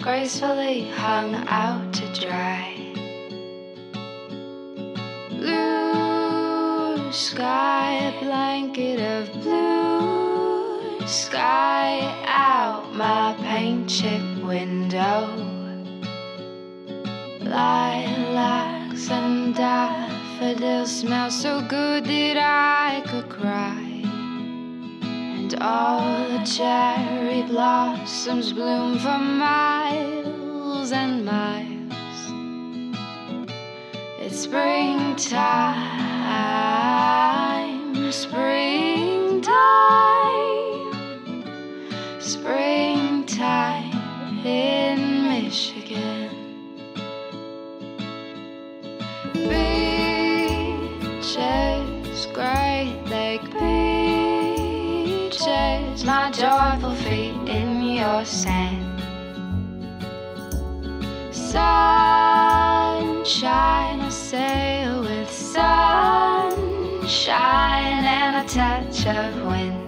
gracefully hung out to dry. Blue sky, a blanket of blue sky out my paint chip window. Lilacs and daffodils smell so good that I could cry. And all the cherry blossoms bloom for miles and miles. It's springtime, springtime, springtime in Michigan. Beaches, Great Lake beaches, my joyful feet in your sand. Sunshine, I sail with sunshine and a touch of wind.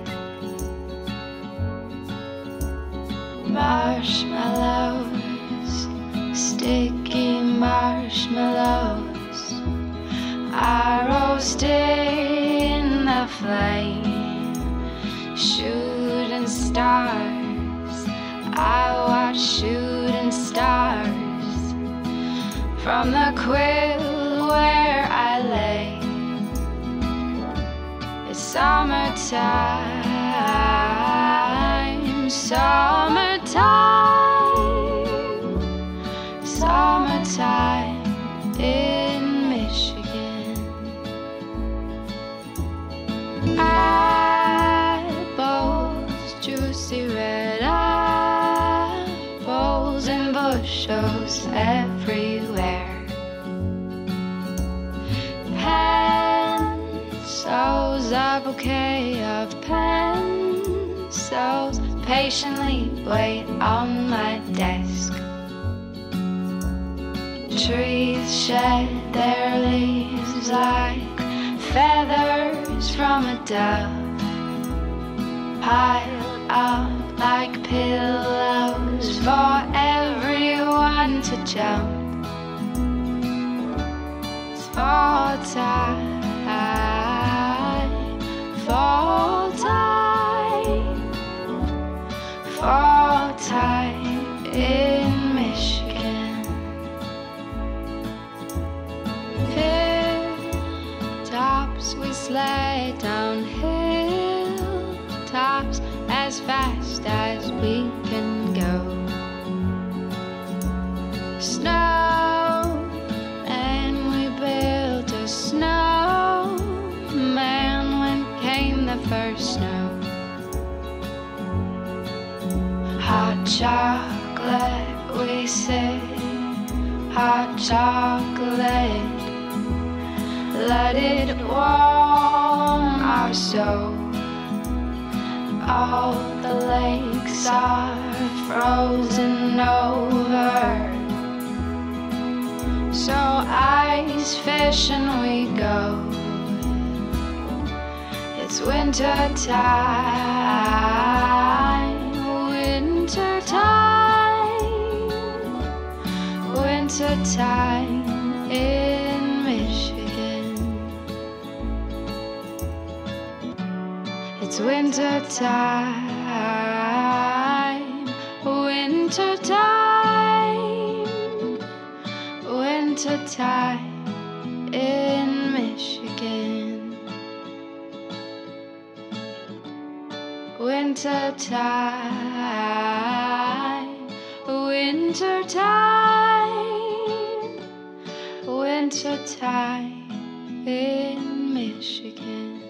Marshmallows, sticky marshmallows, I roast in the flame. Shooting stars, I watch shooting stars from the quilt where I lay. It's summertime, summertime, summertime in Michigan. Apples, juicy red apples in bushels everywhere. Pencils, a bouquet of pencils patiently wait on my desk. Trees shed their leaves like feathers from a dove, piled up like pillows for everyone to jump. It's fall time, fall time, fall time in Michigan. Hilltops, we slide down hilltops as fast as we can go. Snow, and we built a snowman when came the first snow. Hot chocolate, we say, hot chocolate, let it warm our soul. All the lakes are frozen over, so ice fishing we go. It's winter time, winter time, winter time in Michigan. It's winter time, winter time, winter time in Michigan. Winter time, winter time, winter time in Michigan.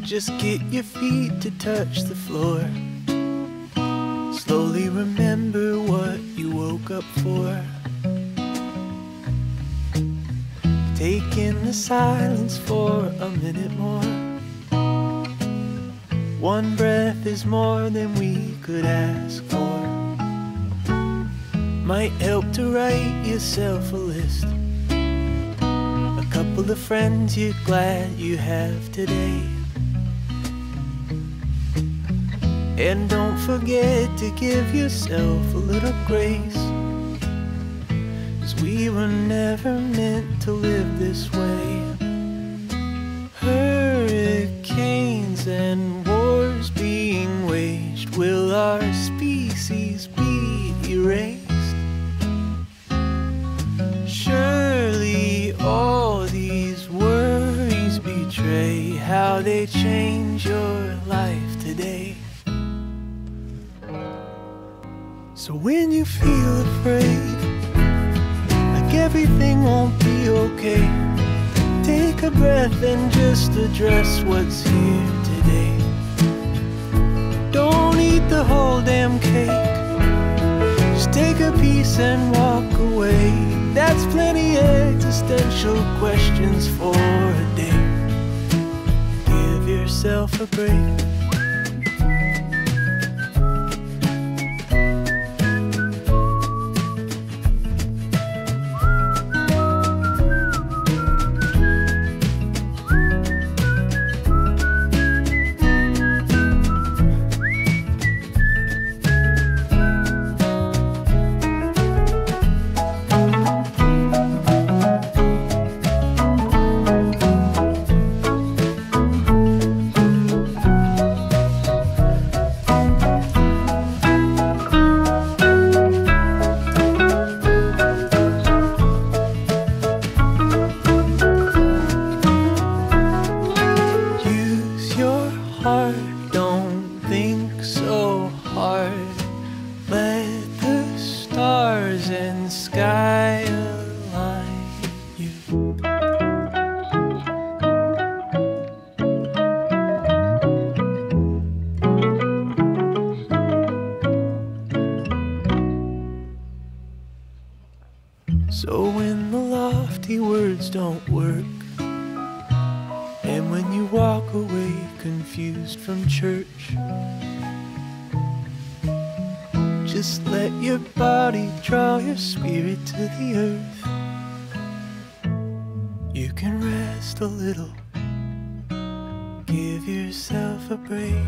Just get your feet to touch the floor. Slowly remember what you woke up for. Take in the silence for a minute more. One breath is more than we could ask for. Might help to write yourself a list, a couple of friends you're glad you have today. And don't forget to give yourself a little grace, 'cause we were never meant to live this way. Hurricanes and wars being waged, will our species be erased? Surely all these worries betray how they change your life today. So when you feel afraid, like everything won't be okay, take a breath and just address what's here today. Don't eat the whole damn cake, just take a piece and walk away. That's plenty existential questions for a day. Give yourself a break. So when the lofty words don't work, and when you walk away confused from church, just let your body draw your spirit to the earth. You can rest a little, give yourself a break.